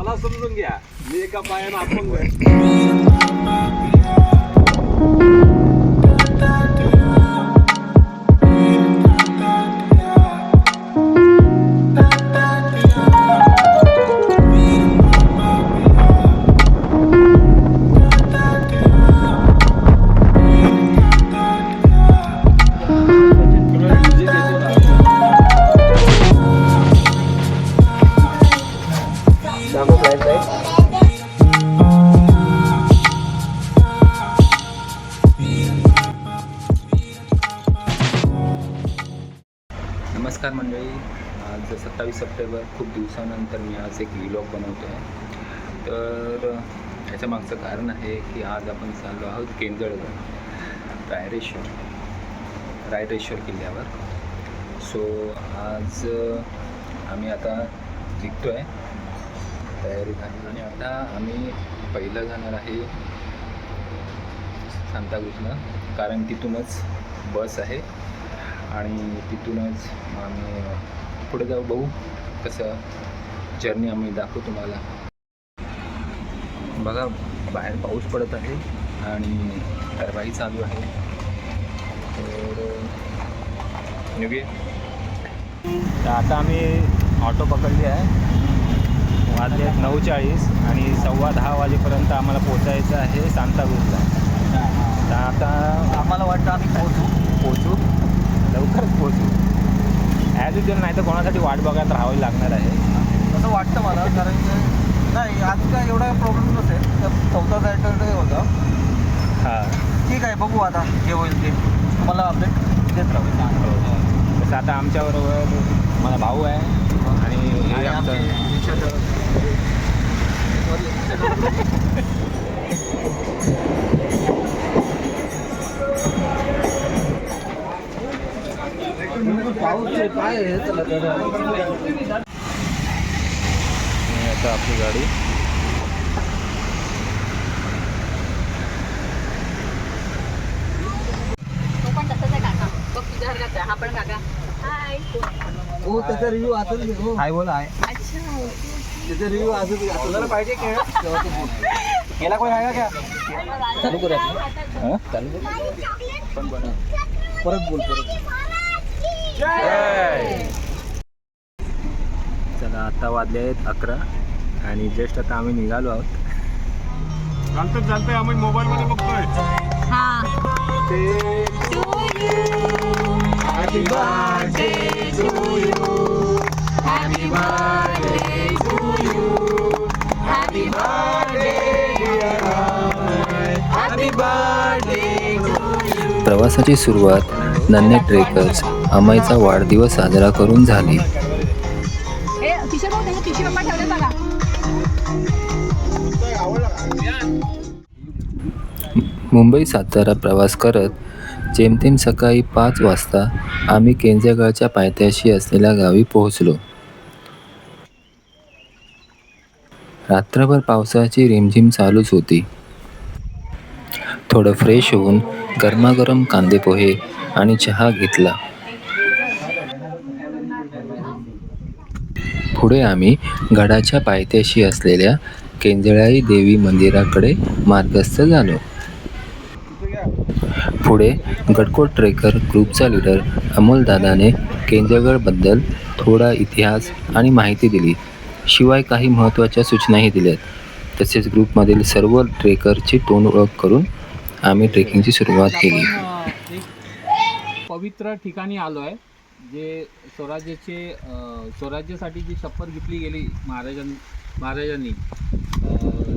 मला समजून घ्या, मी एका पायानं अपंग आहे. नमस्कार मंडळी, आज 27 सप्टेंबर. खूप दिवसानंतर मी आज एक व्लॉग बनवतो आहे. तर ह्याच्या मागचं कारण आहे की आज आपण चाललो आहोत केंजळवर रायरेश्वर किल्ल्यावर. सो आज आम्ही आता निघतो आहे, तयारी झाली आणि आता आम्ही पहिलं जाणार आहे सांताक्रूजला, कारण तिथूनच बस आहे आणि तिथूनच आम्ही पुढे जाऊ. बघू कसं जर्नी आम्ही दाखवू तुम्हाला. बघा बाहेर पाऊस पडत आहे आणि कारवाई चालू आहे. तर निघूया. तर आता आम्ही ऑटो पकडली आहे. वाजले 9:40 आणि 10:15 वाजेपर्यंत आम्हाला पोचायचं आहे सांताक्रूजला. तर आता आम्हाला वाटतं आम्ही पोचू लवकरच पोचू. ॲज युजल, नाही तर कोणासाठी वाट बघायला राहावी लागणार आहे असं वाटतं मला. कारण नाही, आज काय एवढा प्रॉब्लेम नसेल. तर 14 सॅटर्डे होता. हां, ठीक आहे, बघू आता जे होईल ते तुम्हाला अपडेट देत राहू. तसं आता आमच्याबरोबर मला भाऊ आहे आणि हे आमचं पाऊस काय आहे आता आपली गाडी. तो पण तसंच आहे काका. बघ तुझ्या हरकत आहे. हा पण काका. हाय. हो, त्याचा रिव्ह्यू असंच घे. हो, हाय बोला. आहे अच्छा. त्याचा रिव्ह्यू असंच घे. आपल्याला पाहिजे केला कोणी आहे का? चालू करूया. हां, चालू पण बनव. परत बोल. चला, आता वाजले आहेत 11 आणि जस्ट आता आम्ही निघालो आहोत. चालतंय आम्ही मोबाईलमध्ये बघतोय. हा. Happy birthday to you. Happy birthday to you. Happy birthday happy birthday to you. प्रवासाची सुरुवात नन्हे ट्रेकर्स अमयचा वाढदिवस साजरा करून झाली. हे टिशर्ट बघ, त्याचे टिशर्ट पप्पा ठेवले बघा. मुंबई सातारा प्रवास करत जेमतेम सकाळी 5 वाजता आम्ही केंजळगडच्या पायथ्याशी असलेल्या गावी पोहोचलो. रात्रभर पावसाची रिमझिम चालूच होती. थोडं फ्रेश होऊन गरमागरम कांदे पोहे आणि चहा घेतला. पुढे आम्ही गडाच्या पायथ्याशी असलेल्या केंजळाई देवी मंदिराकडे मार्गस्थ झालो. पुढे गडकोट ट्रेकर ग्रुपचा लीडर अमोलदादाने केंजळगडबद्दल थोडा इतिहास आणि माहिती दिली. शिवाय काही महत्त्वाच्या सूचनाही दिल्यात. तसेच ग्रुपमधील सर्व ट्रेकरची तोंड ओळख करून आम्ही ट्रेकिंगची सुरुवात केली. एक पवित्र ठिकाणी आलो आहे, जे स्वराज्यासाठी जी शपथ घेतली गेली महाराजांनी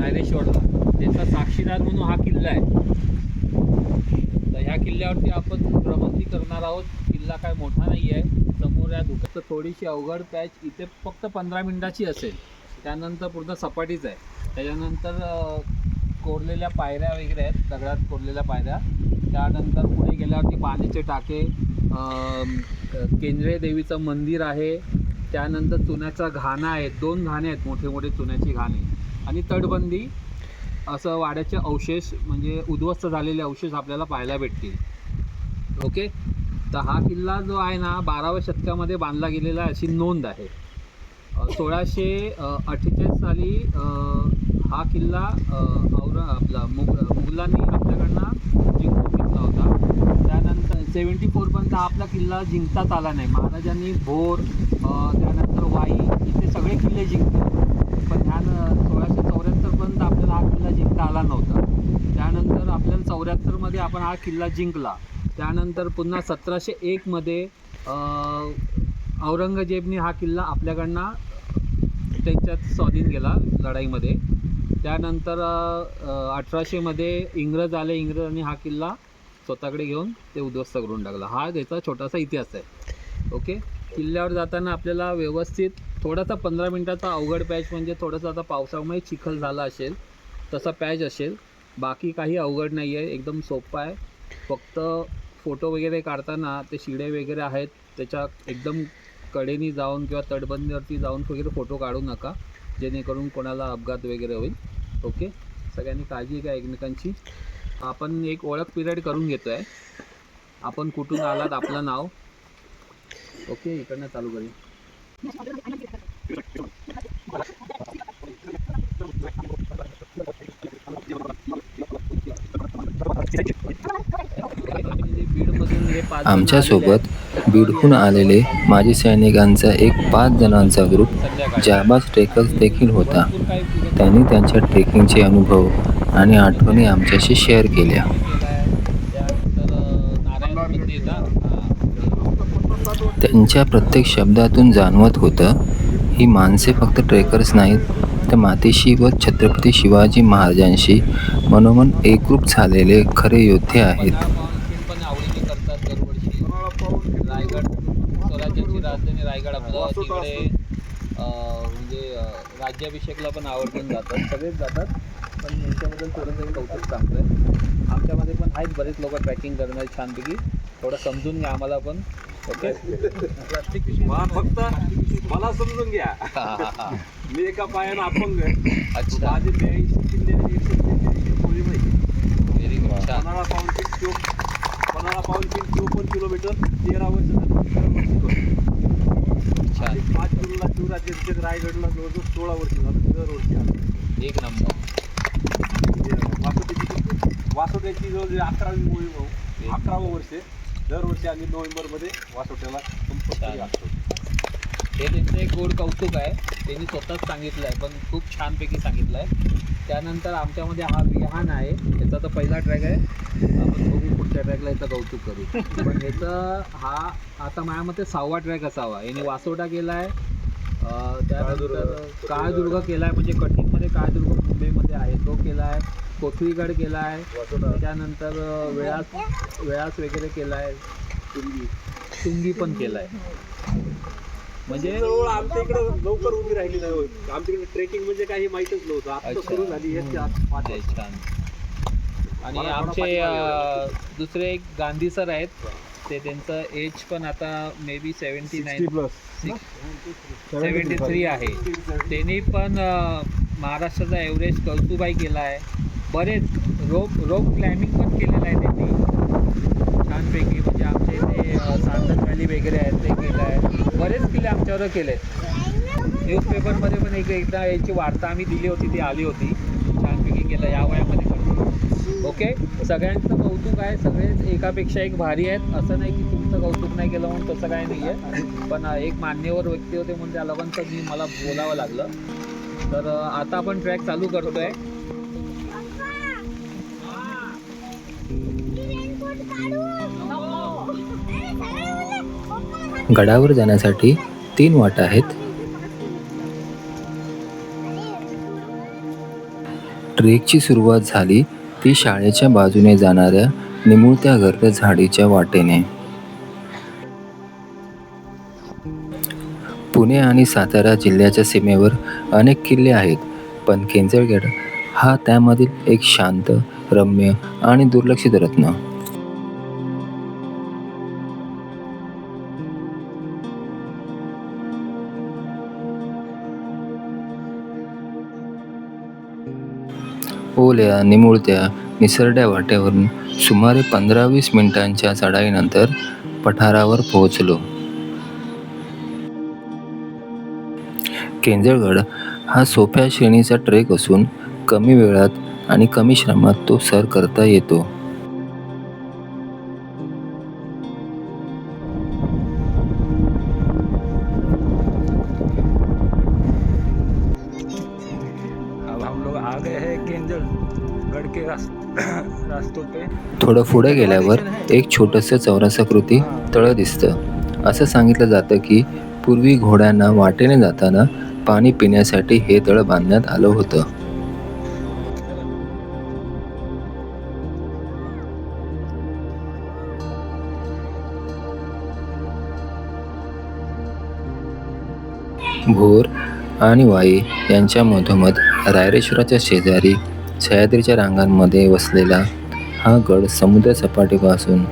रायरेश्वरला, त्याचा साक्षीदार म्हणून हा किल्ला आहे. तर ह्या किल्ल्यावरती आपण भ्रमंती करणार आहोत. किल्ला काय मोठा नाही आहे. समोर या धुक्यात थोडीशी अवघड पॅच इथे फक्त 15 मिनिटाची असेल. त्यानंतर पूर्ण सपाटीच आहे. त्याच्यानंतर कोरलेल्या पायऱ्या वगैरे आहेत, दगडात कोरलेल्या पायऱ्या. त्यानंतर पुढे गेल्यावरती पाण्याचे टाके, केंजळे देवीचं मंदिर आहे. त्यानंतर चुन्याचा घाणा आहे, 2 घाणे आहेत, मोठे मोठे चुन्याची घाणे, आणि तटबंदी. असं वाड्याचे अवशेष, म्हणजे उद्ध्वस्त झालेले अवशेष आपल्याला पाहायला भेटतील. ओके. तर हा किल्ला जो आहे ना, 12व्या शतकामध्ये बांधला गेलेला अशी नोंद आहे. 1648 साली हा किल्ला मुघलांनी आपल्याकडनं जिंकून घेतला होता. त्यानंतर 74पर्यंत हा आपला किल्ला जिंकताच आला नाही. महाराजांनी भोर, त्यानंतर वाई इथे सगळे किल्ले जिंकले, पण ह्या 1674पर्यंत आपल्याला हा किल्ला जिंकता आला नव्हता. त्यानंतर आपल्याला 74मध्ये आपण हा किल्ला जिंकला. त्यानंतर पुन्हा 1701मध्ये औरंगजेबने हा किल्ला आपल्याकडनं त्यांच्यात स्वाधीन केला लढाईमध्ये. त्यानंतर 1800मध्ये इंग्रज आले. इंग्रजांनी हा किल्ला स्वतःकडे घेऊन ते उद्ध्वस्त करून टाकला. हा त्याचा छोटासा इतिहास आहे. ओके, किल्ल्यावर जाताना आपल्याला व्यवस्थित थोडासा 15 मिनटाचा अवघड पॅच, म्हणजे थोडंसं आता पावसामुळे चिखल झाला असेल तसा पॅच असेल, बाकी काही अवघड नाही आहे, एकदम सोपं आहे. फक्त फोटो वगैरे काढताना ते शिडे वगैरे आहेत त्याच्या एकदम कडेनी जाऊन किंवा तटबंदीवरती जाऊन वगैरे फोटो काढू नका, जेणेकरून कोणाला अपघात वगैरे होईल. ओके, सगळ्यांनी काळजी घ्या एकमेकांची. आपण एक ओळख पिरियड करून घेतो आहे. आपण कुठून आलात, आपलं नाव. ओके, इकडनं चालू करूया. आमच्यासोबत बीडहून आलेले माजी सैनिकांचा एक 5 जणांचा ग्रुप जाबाज ट्रेकर्स देखील होता. त्यांनी त्यांच्या ट्रेकिंगचे अनुभव आणि आठवणी आमच्याशी शेअर केल्या. त्यांच्या प्रत्येक शब्दातून जाणवत होतं, ही माणसे फक्त ट्रेकर्स नाहीत, तर मातीशी व छत्रपती शिवाजी महाराजांशी मनोमन एकरूप झालेले खरे योद्धे आहेत. पण आवडीने करतात दरवर्षी. रायगड, स्वराज्याची राजधानी रायगड आपलं तिकडे म्हणजे राज्याभिषेकला पण आवर्जून जातात, सगळेच जातात. पण यांच्याबद्दल थोडंसं कौतुक सांगतोय. आमच्यामध्ये पण आहेत बरेच लोक ट्रॅकिंग करणारे छानपैकी. थोडं समजून घ्या आम्हाला पण. ओके, फक्त मला समजून घ्या, मी एका पायानं अपंग आहे. अच्छा, माझे 82 किल्ले आणि 133 पोळी माहिती. व्हेरी गुड, छान. 15 किलोमीटर 13 वर्ष छान, 5 किलोला शिवराज्य रायगडला जवळजवळ 16 वर्ष झालं. दरवर्षी आलं. एक नंबर. वासोट्याची जवळ 11वी मोहीम, 11वं वर्ष. दरवर्षी आम्ही नोव्हेंबरमध्ये वासोट्याला कंपल्सरी असतो. हे त्यांचं एक गोड कौतुक आहे, त्यांनी स्वतःच सांगितलं आहे, पण खूप छानपैकी सांगितलं आहे. त्यानंतर आमच्यामध्ये हा विहान आहे, याचा तर पहिला ट्रॅक आहे. आपण बघू पुढच्या ट्रॅकला याचं कौतुक करू. पण याचं हा आता माझ्या मते 6वा ट्रॅक असावा. याने वासोटा केला आहे, त्यानंतर काळदुर्ग केला आहे, म्हणजे कठीणमध्ये काळदुर्ग मुंबईमध्ये आहे तो केला आहे, कोथळीगड केला आहे, त्यानंतर वेळास वगैरे केला आहे, तुंगी पण केला आहे. म्हणजे जवळ आमच्या इकडे लवकर उभी राहिली नाही. आमच्याकडे ट्रेकिंग म्हणजे काही माहीतच नव्हतं. आता सुरू झाली. छान. आणि आमचे दुसरे एक गांधी सर आहेत, ते त्यांचं एज पण आता मे बी 73 आहे. त्यांनी पण महाराष्ट्राचा एव्हरेस्ट कौतुबाई केला आहे. बरेच रोप क्लाइम्बिंग पण केलेलं आहे त्यांनी छानपैकी. म्हणजे आमच्या इथे सांदन व्हॅली वगैरे आहेत ते केलं आहे. बरेच किल्ले आमच्यावर केले आहेत. न्यूजपेपरमध्ये पण एकदा याची वार्ता आम्ही दिली होती, ती आली होती. छानपैकी केलं या वयामध्ये पण. ओके, सगळ्यांचं कौतुक आहे. सगळेच एकापेक्षा एक भारी आहेत. असं नाही की तुमचं कौतुक नाही केलं म्हणून तसं काही नाही आहे. पण एक मान्यवर व्यक्ती होते म्हणून त्या लोकांचं मला बोलावं लागलं. तर आता आपण ट्रॅक चालू करतो आहे. गडावर जाण्यासाठी 3 वाटा आहेत. ट्रेकची सुरुवात झाली ती शाळेच्या बाजूने जाणाऱ्या निमुळत्या गर्द झाडीच्या वाटेने. पुणे आणि सातारा जिल्ह्याच्या सीमेवर अनेक किल्ले आहेत, पण केंजळगड हा त्यामधील एक शांत, रम्य आणि दुर्लक्षित रत्न. ओल्या, निमुळत्या, निसरड्या वाट्यावरून सुमारे 15-20 मिनिटांच्या चढाईनंतर पठारावर पोहोचलो. केंजळगड हा सोप्या श्रेणीचा ट्रेक असून कमी वेळात आणि कमी श्रमात तो सर करता येतो. अब हम लोग आ गए हैं केंजलगढ़ के रास्तों पे. थोडं पुढे गेल्यावर एक छोटंसं चौरसाकृती तळं दिसतं. असं सांगितलं जातं की पूर्वी घोड्यांना वाटेने जाताना पाणी पिण्यासाठी हे तळं बांधण्यात आलं होतं. भोर आणि वाई यांच्या मधोमध रायरेश्वराच्या शेजारी सह्याद्रीच्या रांगांमध्ये वसलेला हा गड समुद्रसपाटीपासून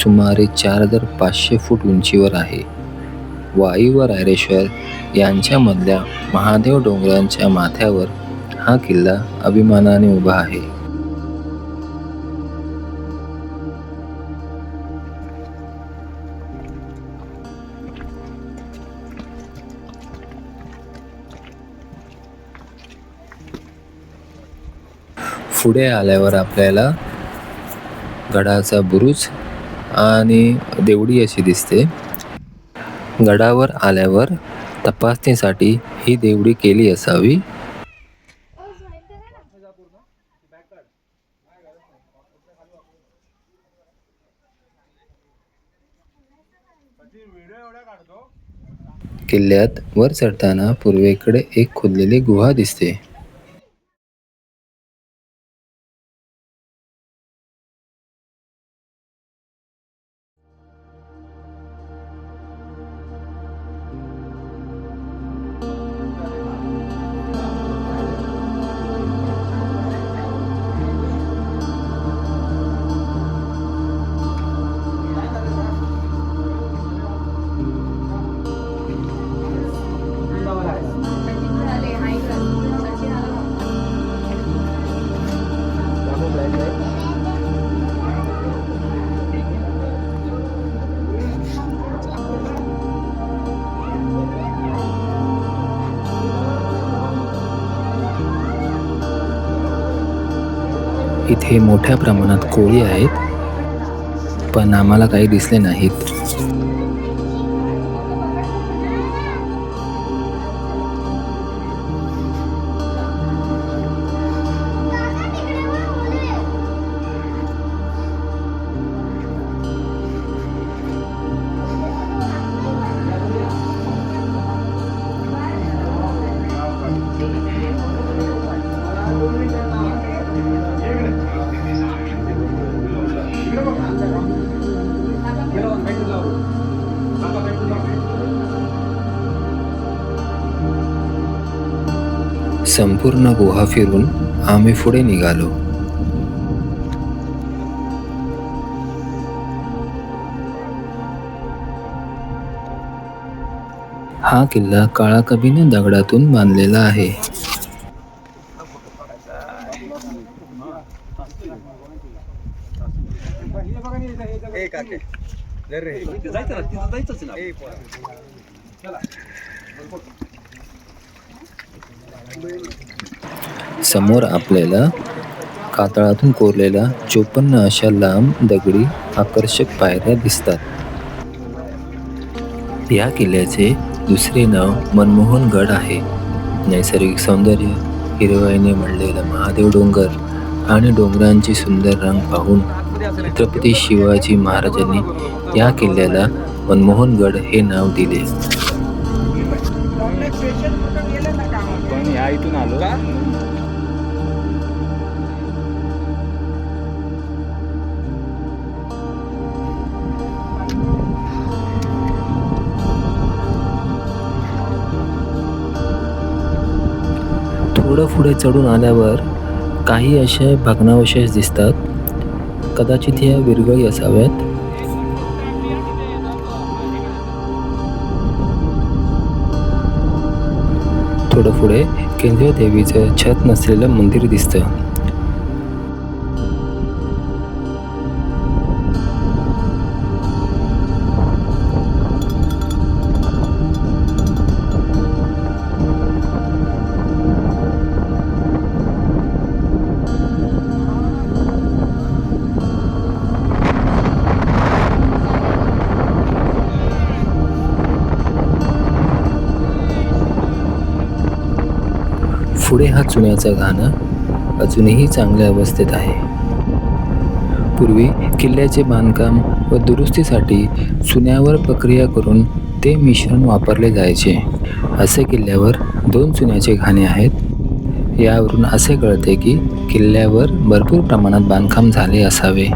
सुमारे 4500 फूट उंचीवर आहे. वाई व रायरेश्वर यांच्यामधल्या महादेव डोंगरांच्या माथ्यावर हा किल्ला अभिमानाने उभा आहे. पुढे आल्यावर आपल्याला गडाचा बुरुज आणि देवडी अशी दिसते. गडावर आल्यावर तपासणीसाठी ही देवडी केली असावी. किल्ल्यात वर चढताना पूर्वेकडे एक खोदलेली गुहा दिसते. इथे मोठ्या प्रमाणात कोळी आहेत, पण आम्हाला काही दिसले नाहीत. संपूर्ण गुहा फिरून आम्ही पुढे निघालो. हा किल्ला काळाकबीने दगडातून बांधलेला आहे. समोर आपल्याला कातळातून कोरलेल्या 54 अशा लांब दगडी आकर्षक पायऱ्या दिसतात. या किल्ल्याचे दुसरे नाव मनमोहनगड आहे. नैसर्गिक सौंदर्य, हिरवाईने मढलेला महादेव डोंगर आणि डोंगरांची सुंदर रंग पाहून छत्रपती शिवाजी महाराजांनी या किल्ल्याला मनमोहनगड हे नाव दिले. पण या इथून आलो का? थोडं पुढे चढून आल्यावर काही अशा भग्नावशेष दिसतात. कदाचित या विरगळी असाव्यात. थोडं पुढे केंद्रीय देवीचं छत नसलेलं मंदिर दिसतं. पुढे हा चुन्याचं घाणं अजूनही चांगल्या अवस्थेत आहे. पूर्वी किल्ल्याचे बांधकाम व दुरुस्तीसाठी चुन्यावर प्रक्रिया करून ते मिश्रण वापरले जायचे. असे किल्ल्यावर 2 चुन्याचे घाणे आहेत. यावरून असे कळते की किल्ल्यावर भरपूर प्रमाणात बांधकाम झाले असावे.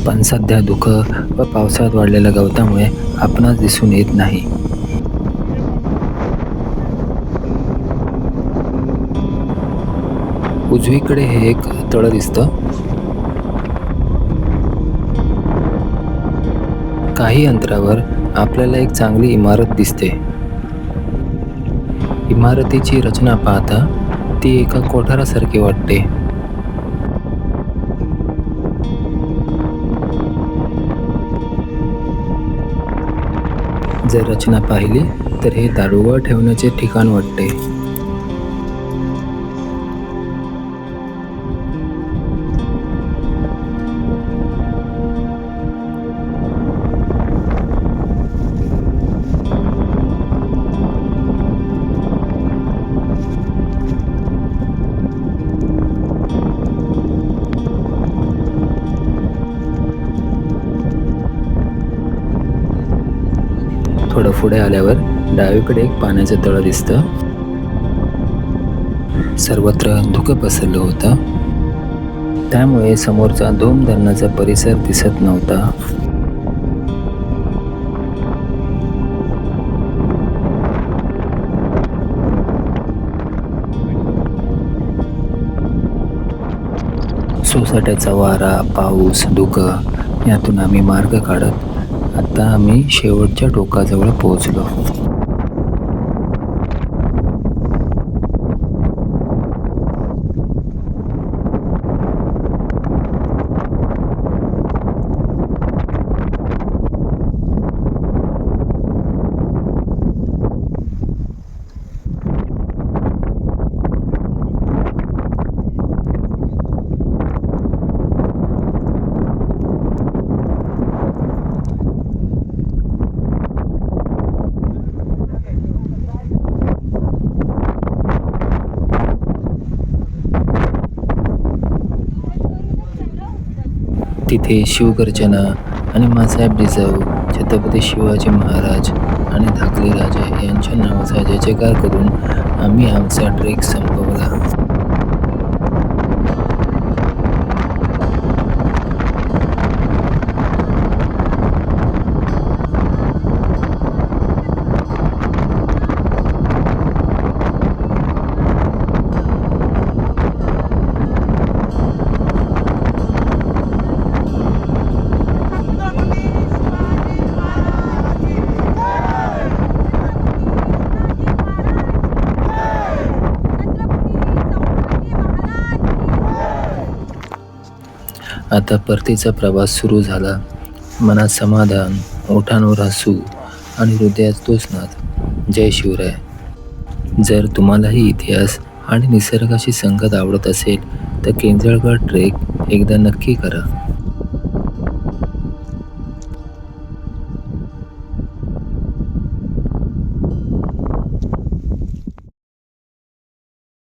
पण सध्या धुकं व पावसाळ्यात वाढलेल्या गवतामुळे आपणास दिसून येत नाही. उजवीकडे हे एक तळ दिसतं. काही अंतरावर आपल्याला एक चांगली इमारत दिसते. इमारतीची रचना पाहता ती एका कोठारासारखी वाटते. जर रचना पाहिली तर हे दारुगोळा ठेवण्याचे ठिकाण वाटते. थोडं पुढे आल्यावर डावीकडे एक पाण्याचं तळ दिसतं. सर्वत्र धुकं पसरलं होतं, त्यामुळे समोरचा धोम धरणाचा परिसर दिसत नव्हता. सोसाट्याचा वारा, पाऊस, धुकं यातून आम्ही मार्ग काढत आता आम्ही शेवटच्या टोकाजवळ पोहोचलो. तिथे शिवगर्जना आणि मासाहेब जिजाऊ, छत्रपती शिवाजी महाराज आणि धाकले राजे यांच्या नावाचा जयजयकार करून आम्ही आमचा ट्रेक संपवला. आता परतीचा प्रवास सुरू झाला. मनात समाधान, ओठांवर हसू आणि हृदयात तोच नाद, जय शिवराय. जर तुम्हालाही इतिहास आणि निसर्गाची संगत आवडत असेल तर केंजळगड ट्रेक एकदा नक्की करा.